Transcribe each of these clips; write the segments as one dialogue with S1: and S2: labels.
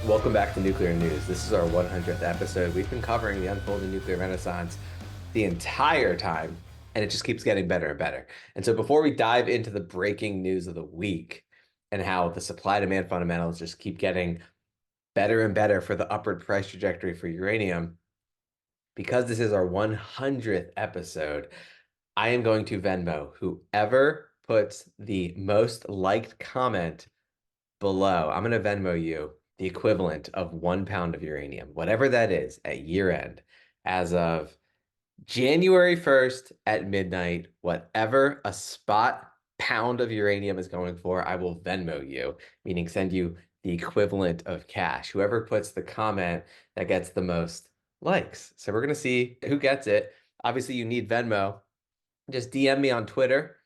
S1: Welcome back to Nuclear News. This is our 100th episode. We've been covering the unfolding nuclear renaissance the entire time, and it just keeps getting better and better. And so before we dive into the breaking news of the week and how the supply-demand fundamentals just keep getting better and better for the upward price trajectory for uranium, because this is our 100th episode, I am going to Venmo whoever puts the most liked comment below. I'm going to Venmo you the equivalent of 1 pound of uranium, whatever that is at year end, as of January 1st at midnight, whatever a spot pound of uranium is going for, I will Venmo you, meaning send you the equivalent of cash. Whoever puts the comment that gets the most likes. So we're going to see who gets it. Obviously, you need Venmo. Just DM me on Twitter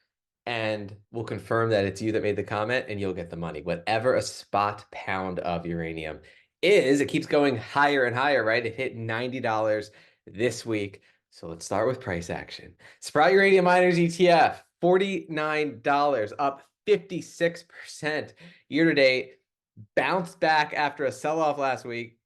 S1: and we'll confirm that it's you that made the comment and you'll get the money. Whatever a spot pound of uranium is, it keeps going higher and higher, right? It hit $90 this week. So let's start with price action. Sprott Uranium Miners ETF, $49, up 56% year to date. Bounced back after a sell-off last week.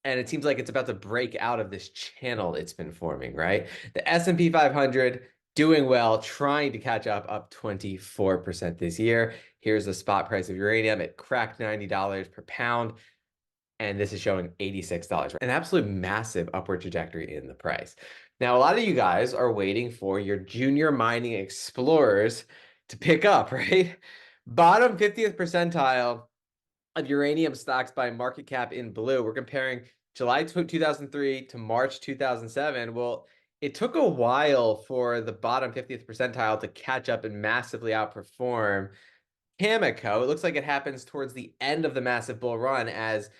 S1: And it seems like it's about to break out of this channel it's been forming, right? The S&P 500 doing well, trying to catch up 24% this year. Here's the spot price of uranium. It cracked $90 per pound, and this is showing $86. An absolute massive upward trajectory in the price. Now, a lot of you guys are waiting for your junior mining explorers to pick up, right? Bottom 50th percentile of uranium stocks by market cap in blue. We're comparing July 2003 to March 2007. Well, it took a while for the bottom 50th percentile to catch up and massively outperform Cameco. It looks like it happens towards the end of the massive bull run as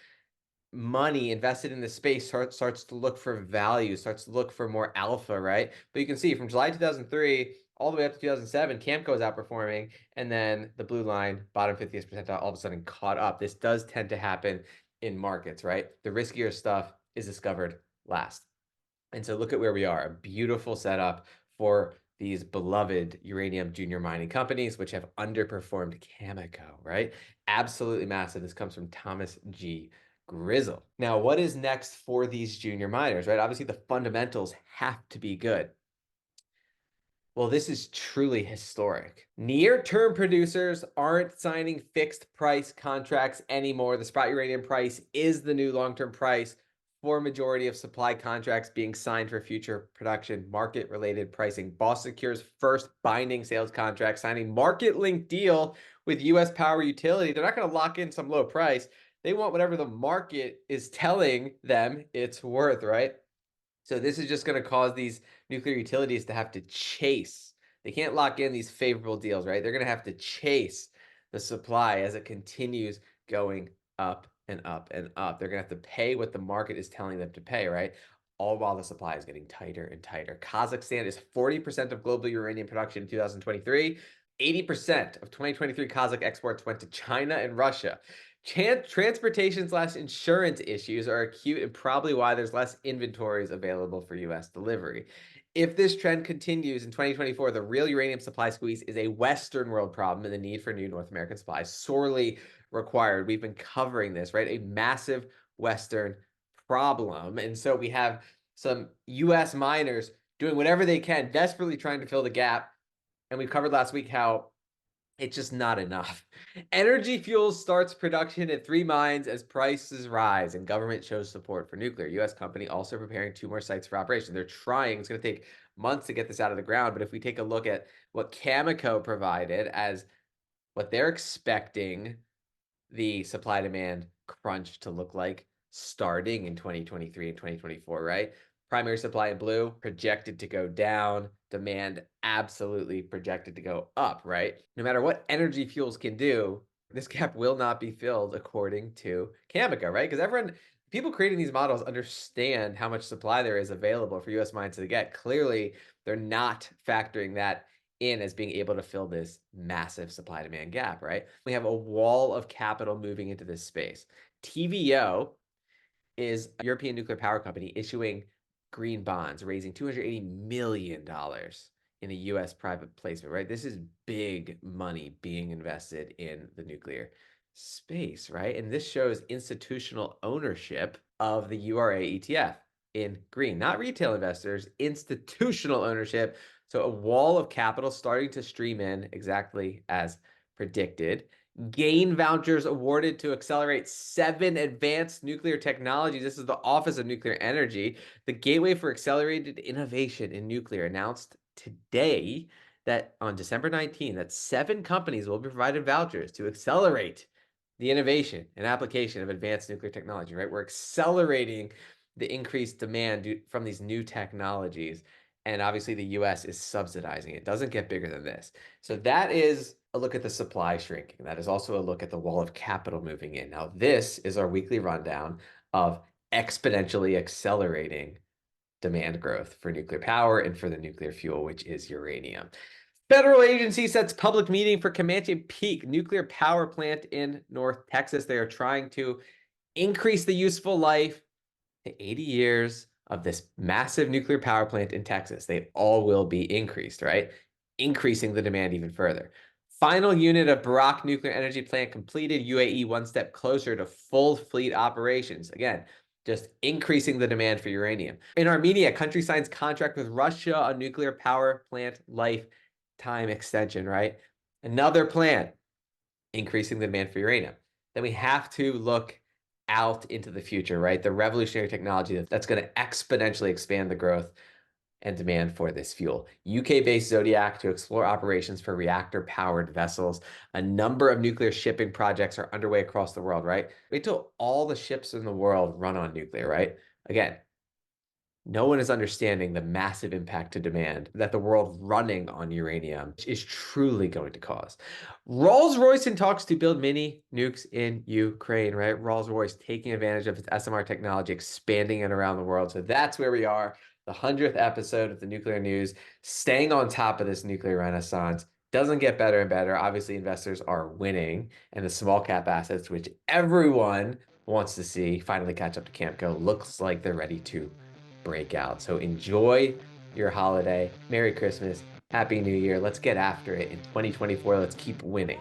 S1: money invested in the space starts to look for value, starts to look for more alpha, right? But you can see from July 2003 all the way up to 2007, Cameco is outperforming, and then the blue line, bottom 50th percentile, all of a sudden caught up. This does tend to happen in markets, right? The riskier stuff is discovered last. And so look at where we are, a beautiful setup for these beloved uranium junior mining companies, which have underperformed Cameco, right? Absolutely massive. This comes from Thomas G. Grizzle. Now, what is next for these junior miners, right? Obviously, the fundamentals have to be good. Well, this is truly historic. Near-term producers aren't signing fixed price contracts anymore. The spot uranium price is the new long-term price for a majority of supply contracts being signed for future production. Market-related pricing. Boss secures first binding sales contract, signing market-linked deal with U.S. power utility. They're not going to lock in some low price. They want whatever the market is telling them it's worth, right? So this is just going to cause these nuclear utilities to have to chase. They can't lock in these favorable deals, right? They're going to have to chase the supply as it continues going up and up and up. They're going to have to pay what the market is telling them to pay, right? All while the supply is getting tighter and tighter. Kazakhstan is 40% of global uranium production in 2023. 80% of 2023 Kazakh exports went to China and Russia. Transportation/insurance issues are acute and probably why there's less inventories available for U.S. delivery. If this trend continues in 2024, the real uranium supply squeeze is a Western world problem and the need for new North American supply is sorely required. We've been covering this, right? A massive Western problem. And so we have some U.S. miners doing whatever they can, desperately trying to fill the gap. And we covered last week how it's just not enough. Energy Fuels starts production at 3 mines as prices rise and government shows support for nuclear. U.S. company also preparing 2 more sites for operation. They're trying. It's going to take months to get this out of the ground. But if we take a look at what Cameco provided as what they're expecting the supply-demand crunch to look like starting in 2023 and 2024, right? Primary supply in blue projected to go down, demand absolutely projected to go up, right? No matter what Energy Fuels can do, this gap will not be filled according to Cameco, right? Because people creating these models understand how much supply there is available for U.S. mines to get. Clearly, they're not factoring that in as being able to fill this massive supply demand gap, right? We have a wall of capital moving into this space. TVO is a European nuclear power company issuing green bonds, raising $280 million in a U.S. private placement, right? This is big money being invested in the nuclear space, right? And this shows institutional ownership of the URA ETF in green, not retail investors, institutional ownership. So a wall of capital starting to stream in exactly as predicted. Gain vouchers awarded to accelerate 7 advanced nuclear technologies. This is the Office of Nuclear Energy, the gateway for accelerated innovation in nuclear, announced today that on December 19, that 7 companies will be provided vouchers to accelerate the innovation and application of advanced nuclear technology, right? We're accelerating the increased demand from these new technologies. And obviously the US is subsidizing it. It doesn't get bigger than this. So that is a look at the supply shrinking. That is also a look at the wall of capital moving in. Now, this is our weekly rundown of exponentially accelerating demand growth for nuclear power and for the nuclear fuel, which is uranium. Federal agency sets public meeting for Comman Peak nuclear power plant in North Texas. They are trying to increase the useful life to 80 years of this massive nuclear power plant in Texas. They all will be increased, right? Increasing the demand even further. Final unit of Barak nuclear energy plant completed, UAE one step closer to full fleet operations. Again, just increasing the demand for uranium. In Armenia, country signs contract with Russia on nuclear power plant lifetime extension, right? Another plant, increasing the demand for uranium. Then we have to look out into the future, right? The revolutionary technology that's going to exponentially expand the growth and demand for this fuel. UK-based Zodiac to explore operations for reactor-powered vessels. A number of nuclear shipping projects are underway across the world, right? Wait till all the ships in the world run on nuclear, right? Again, no one is understanding the massive impact to demand that the world running on uranium is truly going to cause. Rolls-Royce in talks to build mini nukes in Ukraine, right? Rolls-Royce taking advantage of its SMR technology, expanding it around the world. So that's where we are, the 100th episode of the Nuclear News, staying on top of this nuclear renaissance. Doesn't get better and better. Obviously, investors are winning, and the small cap assets, which everyone wants to see finally catch up to Campco, looks like they're ready to break out. So enjoy your holiday. Merry Christmas. Happy New Year. Let's get after it in 2024. Let's keep winning.